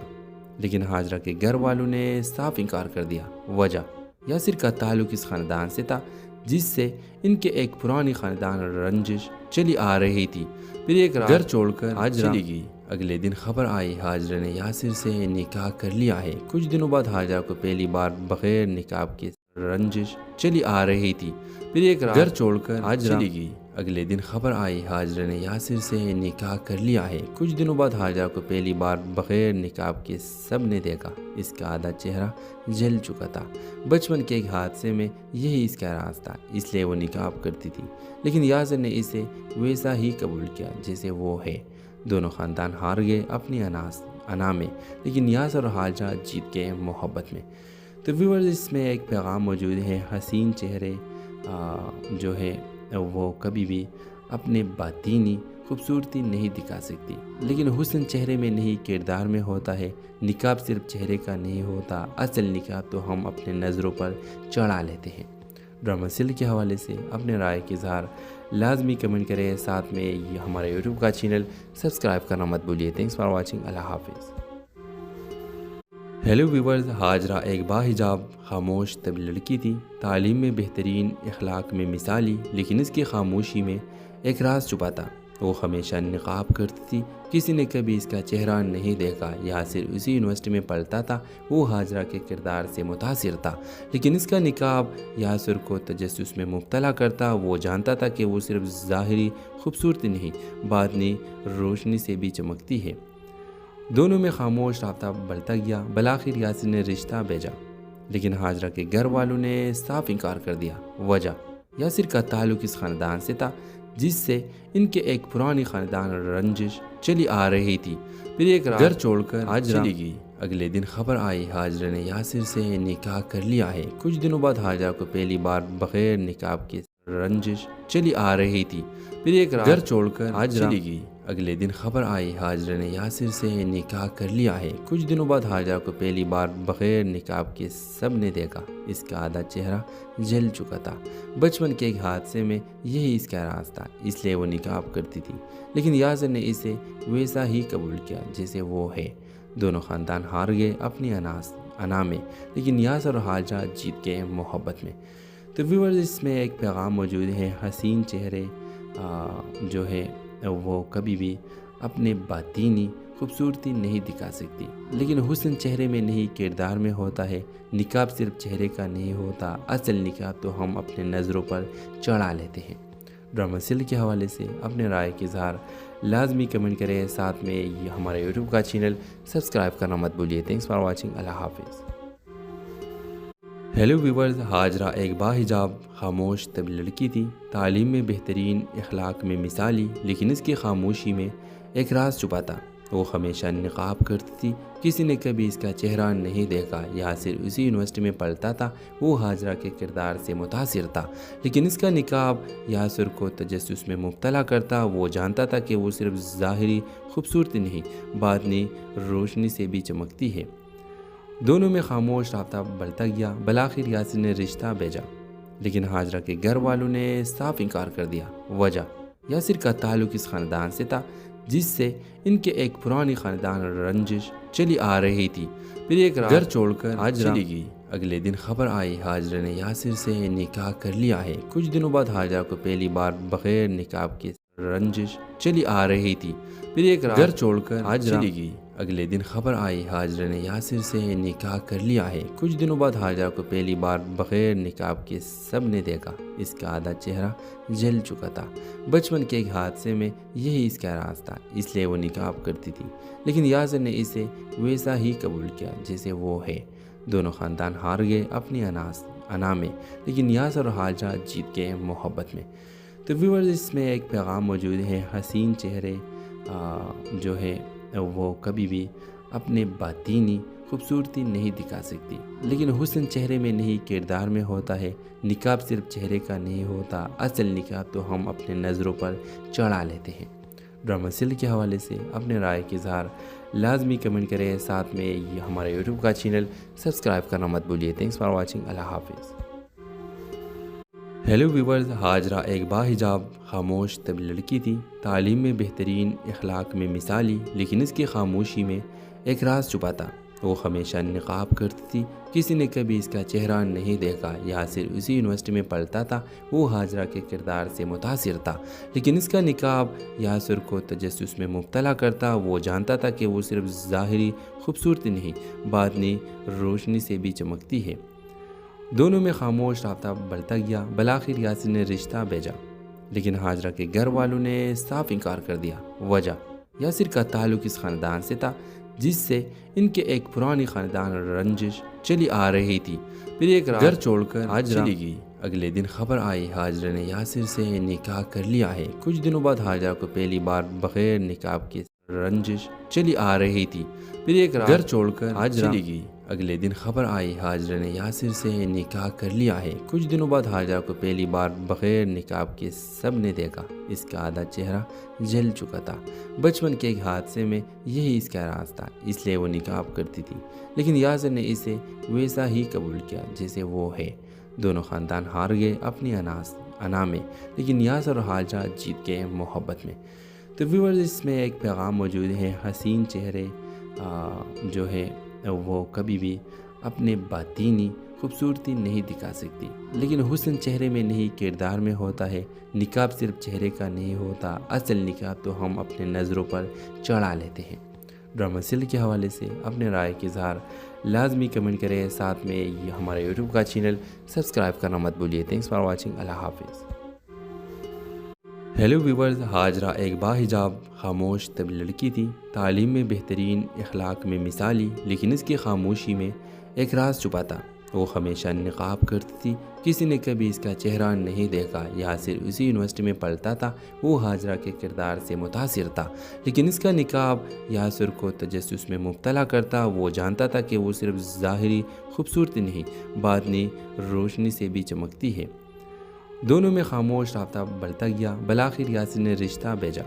لیکن ہاجرہ کے گھر والوں نے صاف انکار کر دیا۔ وجہ، یاسر کا تعلق اس خاندان سے تھا جس سے ان کے ایک پرانی خاندان رنجش چلی آ رہی تھی۔ پھر ایک رات گھر چھوڑ کر ہاجرہ چلی گئی۔ اگلے دن خبر آئی ہاجرہ نے یاسر سے نکاح کر لیا ہے۔ کچھ دنوں بعد ہاجرہ کو پہلی بار بغیر نقاب کے رنجش چلی آ رہی تھی۔ پھر ایک رات گھر چھوڑ کر ہاجرہ چلی گئی۔ اگلے دن خبر آئی ہاجرہ نے یاسر سے نکاح کر لیا ہے۔ کچھ دنوں بعد ہاجرہ کو پہلی بار بغیر نقاب کے سب نے دیکھا۔ اس کا آدھا چہرہ جل چکا تھا۔ بچپن کے ایک حادثے میں یہی اس کا راز تھا، اس لیے وہ نقاب کرتی تھی، لیکن یاسر نے اسے ویسا ہی قبول کیا جیسے وہ ہے۔ دونوں خاندان ہار گئے اپنی انا میں، لیکن یاسر اور ہاجرہ جیت گئے محبت میں۔ تو ویورز، اس میں ایک پیغام موجود ہے، حسین چہرے جو ہے وہ کبھی بھی اپنے باطینی خوبصورتی نہیں دکھا سکتی، لیکن حسن چہرے میں نہیں کردار میں ہوتا ہے۔ نقاب صرف چہرے کا نہیں ہوتا، اصل نقاب تو ہم اپنے نظروں پر چڑھا لیتے ہیں۔ ڈرامہ سیریل کے حوالے سے اپنے رائے کے اظہار لازمی کمنٹ کریں، ساتھ میں یہ ہمارے یوٹیوب کا چینل سبسکرائب کرنا مت بھولیے۔ تھینکس فار واچنگ، اللہ حافظ۔ ہیلو ویورز، ہاجرہ ایک باحجاب خاموش طب لڑکی تھی، تعلیم میں بہترین، اخلاق میں مثالی، لیکن اس کی خاموشی میں ایک راز چھپا تھا۔ وہ ہمیشہ نقاب کرتی تھی، کسی نے کبھی اس کا چہرہ نہیں دیکھا۔ یاسر اسی یونیورسٹی میں پڑھتا تھا، وہ ہاجرہ کے کردار سے متاثر تھا، لیکن اس کا نقاب یاسر کو تجسس میں مبتلا کرتا۔ وہ جانتا تھا کہ وہ صرف ظاہری خوبصورتی نہیں، باطنی روشنی سے بھی چمکتی ہے۔ دونوں میں خاموش رابطہ بڑھتا گیا۔ بالآخر یاسر نے رشتہ بھیجا، لیکن ہاجرہ کے گھر والوں نے صاف انکار کر دیا۔ وجہ، یاسر کا تعلق اس خاندان سے تھا جس سے ان کے ایک پرانی خاندان رنجش چلی آ رہی تھی۔ پھر ایک رات گھر چھوڑ کر ہاجرہ چلی گئی۔ اگلے دن خبر آئی ہاجرہ نے یاسر سے نکاح کر لیا ہے۔ کچھ دنوں بعد ہاجرہ کو پہلی بار بغیر نقاب کے رنجش چلی آ رہی تھی۔ پھر ایک رات گھر چھوڑ کر ہاجرہ چلی گئی۔ اگلے دن خبر آئی ہاجرہ نے یاسر سے نکاح کر لیا ہے۔ کچھ دنوں بعد ہاجرہ کو پہلی بار بغیر نقاب کے سب نے دیکھا۔ اس کا آدھا چہرہ جل چکا تھا۔ بچپن کے ایک حادثے میں یہی اس کا راز تھا، اس لیے وہ نقاب کرتی تھی، لیکن یاسر نے اسے ویسا ہی قبول کیا جیسے وہ ہے۔ دونوں خاندان ہار گئے اپنی انا میں، لیکن یاسر اور ہاجرہ جیت گئے محبت میں۔ تو ویورز، اس میں ایک پیغام موجود ہے، حسین چہرے جو ہے وہ کبھی بھی اپنے باطینی خوبصورتی نہیں دکھا سکتی، لیکن حسن چہرے میں نہیں کردار میں ہوتا ہے۔ نقاب صرف چہرے کا نہیں ہوتا، اصل نقاب تو ہم اپنے نظروں پر چڑھا لیتے ہیں۔ ڈرامہ سیریل کے حوالے سے اپنے رائے کے اظہار لازمی کمنٹ کریں، ساتھ میں یہ ہمارے یوٹیوب کا چینل سبسکرائب کرنا مت بھولیے۔ تھینکس فار واچنگ، اللہ حافظ۔ ہیلو ویورز، ہاجرہ ایک باحجاب خاموش طب لڑکی تھی، تعلیم میں بہترین، اخلاق میں مثالی، لیکن اس کی خاموشی میں ایک راز چھپا تھا۔ وہ ہمیشہ نقاب کرتی تھی، کسی نے کبھی اس کا چہرہ نہیں دیکھا۔ یاسر اسی یونیورسٹی میں پڑھتا تھا، وہ ہاجرہ کے کردار سے متاثر تھا، لیکن اس کا نقاب یاسر کو تجسس میں مبتلا کرتا۔ وہ جانتا تھا کہ وہ صرف ظاہری خوبصورتی نہیں، باطنی روشنی سے بھی چمکتی ہے۔ دونوں میں خاموش رابطہ بڑھتا گیا۔ بالآخر یاسر نے رشتہ بھیجا، لیکن ہاجرہ کے گھر والوں نے صاف انکار کر دیا۔ وجہ، یاسر کا تعلق اس خاندان سے تھا جس سے ان کے ایک پرانی خاندان رنجش چلی آ رہی تھی۔ پھر ایک رات گھر چھوڑ کر ہاجرہ چلی گئی۔ اگلے دن خبر آئی ہاجرہ نے یاسر سے نکاح کر لیا ہے۔ کچھ دنوں بعد ہاجرہ کو پہلی بار بغیر نقاب کے رنجش چلی آ رہی تھی۔ پھر ایک رات گھر چھوڑ کر ہاجرہ چلی گئی۔ اگلے دن خبر آئی ہاجرہ نے یاسر سے نکاح کر لیا ہے۔ کچھ دنوں بعد ہاجرہ کو پہلی بار بغیر نقاب کے سب نے دیکھا۔ اس کا آدھا چہرہ جل چکا تھا۔ بچپن کے ایک حادثے میں یہی اس کا راز تھا، اس لیے وہ نقاب کرتی تھی، لیکن یاسر نے اسے ویسا ہی قبول کیا جیسے وہ ہے۔ دونوں خاندان ہار گئے اپنی انا میں، لیکن یاسر اور ہاجرہ جیت گئے محبت میں۔ تو ویورز، اس میں ایک پیغام موجود ہے، حسین چہرے جو ہے وہ کبھی بھی اپنے باطینی خوبصورتی نہیں دکھا سکتی، لیکن حسن چہرے میں نہیں کردار میں ہوتا ہے۔ نقاب صرف چہرے کا نہیں ہوتا، اصل نقاب تو ہم اپنے نظروں پر چڑھا لیتے ہیں۔ ڈرامہ سیریل کے حوالے سے اپنے رائے کے اظہار لازمی کمنٹ کریں، ساتھ میں یہ ہمارے یوٹیوب کا چینل سبسکرائب کرنا مت بھولیے۔ تھینکس فار واچنگ، اللہ حافظ۔ ہیلو ویورز، ہاجرہ ایک باحجاب خاموش طب لڑکی تھی، تعلیم میں بہترین، اخلاق میں مثالی، لیکن اس کی خاموشی میں ایک راز چھپا تھا۔ وہ ہمیشہ نقاب کرتی تھی، کسی نے کبھی اس کا چہرہ نہیں دیکھا۔ یاسر اسی یونیورسٹی میں پڑھتا تھا، وہ ہاجرہ کے کردار سے متاثر تھا، لیکن اس کا نقاب یاسر کو تجسس میں مبتلا کرتا۔ وہ جانتا تھا کہ وہ صرف ظاہری خوبصورتی نہیں، باطنی روشنی سے بھی چمکتی ہے۔ دونوں میں خاموش رابطہ بڑھتا گیا۔ بالآخر یاسر نے رشتہ بھیجا، لیکن ہاجرہ کے گھر والوں نے صاف انکار کر دیا۔ وجہ، یاسر کا تعلق اس خاندان سے تھا جس سے ان کے ایک پرانی خاندان رنجش چلی آ رہی تھی۔ پھر ایک رات گھر چھوڑ کر ہاجرہ چلی گئی۔ اگلے دن خبر آئی ہاجرہ نے یاسر سے نکاح کر لیا ہے۔ کچھ دنوں بعد ہاجرہ کو پہلی بار بغیر نقاب کے رنجش چلی آ رہی تھی۔ پھر ایک رات گھر چھوڑ کر ہاجرہ چلی گئی۔ اگلے دن خبر آئی حاجرہ نے یاسر سے نکاح کر لیا ہے۔ کچھ دنوں بعد حاجرہ کو پہلی بار بغیر نقاب کے سب نے دیکھا۔ اس کا آدھا چہرہ جل چکا تھا۔ بچپن کے ایک حادثے میں یہی اس کا راز تھا، اس لیے وہ نقاب کرتی تھی، لیکن یاسر نے اسے ویسا ہی قبول کیا جیسے وہ ہے۔ دونوں خاندان ہار گئے اپنی انا میں، لیکن یاسر اور حاجرہ جیت گئے محبت میں۔ تو ویورز، اس میں ایک پیغام موجود ہے، حسین چہرے جو ہے وہ کبھی بھی اپنے باطینی خوبصورتی نہیں دکھا سکتی، لیکن حسن چہرے میں نہیں کردار میں ہوتا ہے۔ نقاب صرف چہرے کا نہیں ہوتا، اصل نقاب تو ہم اپنے نظروں پر چڑھا لیتے ہیں۔ ڈرامہ سیریل کے حوالے سے اپنے رائے کے اظہار لازمی کمنٹ کریں، ساتھ میں یہ ہمارے یوٹیوب کا چینل سبسکرائب کرنا مت بھولیے۔ تھینکس فار واچنگ، اللہ حافظ۔ ہیلو ویورز، حاجرہ ایک باحجاب خاموش طبی لڑکی تھی، تعلیم میں بہترین، اخلاق میں مثالی، لیکن اس کی خاموشی میں ایک راز چھپا تھا۔ وہ ہمیشہ نقاب کرتی تھی، کسی نے کبھی اس کا چہرہ نہیں دیکھا۔ یاسر اسی یونیورسٹی میں پڑھتا تھا، وہ حاجرہ کے کردار سے متاثر تھا، لیکن اس کا نقاب یاسر کو تجسس میں مبتلا کرتا۔ وہ جانتا تھا کہ وہ صرف ظاہری خوبصورتی نہیں، باطنی روشنی سے بھی چمکتی ہے۔ دونوں میں خاموش رابطہ بڑھتا گیا۔ بالآخر یاسر نے رشتہ بھیجا،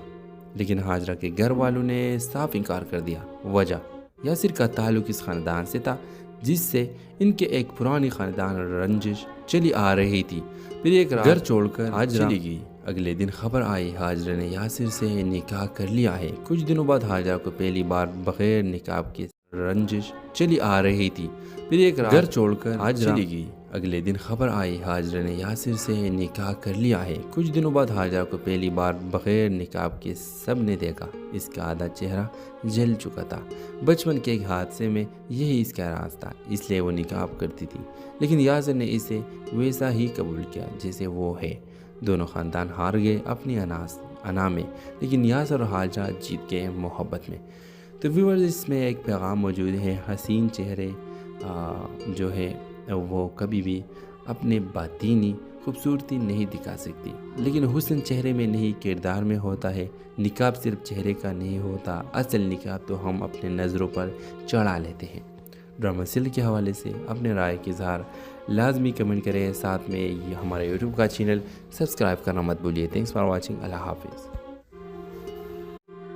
لیکن حاجرہ کے گھر والوں نے صاف انکار کر دیا۔ وجہ، یاسر کا تعلق اس خاندان سے تھا جس سے ان کے ایک پرانی خاندان رنجش چلی آ رہی تھی۔ پھر ایک رات گھر چھوڑ کر حاجرہ چلی گئی۔ اگلے دن خبر آئی حاجرہ نے یاسر سے نکاح کر لیا ہے۔ کچھ دنوں بعد حاجرہ کو پہلی بار بغیر نقاب کے رنجش چلی آ رہی تھی۔ پھر ایک رات گھر چھوڑ کر حاجرہ چلی گئی۔ اگلے دن خبر آئی حاجرہ نے یاسر سے نکاح کر لیا ہے۔ کچھ دنوں بعد حاجرہ کو پہلی بار بغیر نقاب کے سب نے دیکھا۔ اس کا آدھا چہرہ جل چکا تھا۔ بچپن کے ایک حادثے میں یہی اس کا راز تھا، اس لیے وہ نقاب کرتی تھی، لیکن یاسر نے اسے ویسا ہی قبول کیا جیسے وہ ہے۔ دونوں خاندان ہار گئے اپنی انا میں، لیکن یاسر اور حاجرہ جیت گئے محبت میں۔ تو ویورز، اس میں ایک پیغام موجود ہے، حسین چہرے جو ہے وہ کبھی بھی اپنے باطینی خوبصورتی نہیں دکھا سکتی، لیکن حسن چہرے میں نہیں کردار میں ہوتا ہے۔ نقاب صرف چہرے کا نہیں ہوتا، اصل نقاب تو ہم اپنے نظروں پر چڑھا لیتے ہیں۔ ڈرامہ سیریل کے حوالے سے اپنے رائے کے اظہار لازمی کمنٹ کریں، ساتھ میں یہ ہمارے یوٹیوب کا چینل سبسکرائب کرنا مت بھولیے۔ تھینکس فار واچنگ، اللہ حافظ۔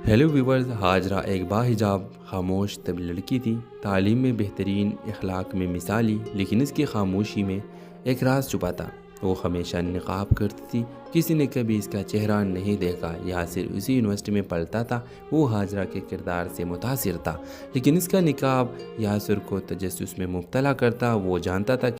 ہیلو ویورز، حاجرہ ایک باحجاب خاموش طبی لڑکی تھی، تعلیم میں بہترین، اخلاق میں مثالی، لیکن اس کی خاموشی میں ایک راز چھپا تھا۔ وہ ہمیشہ نقاب کرتی تھی، کسی نے کبھی اس کا چہرہ نہیں دیکھا۔ یاسر اسی یونیورسٹی میں پڑھتا تھا، وہ حاجرہ کے کردار سے متاثر تھا، لیکن اس کا نقاب یاسر کو تجسس میں مبتلا کرتا۔ وہ جانتا تھا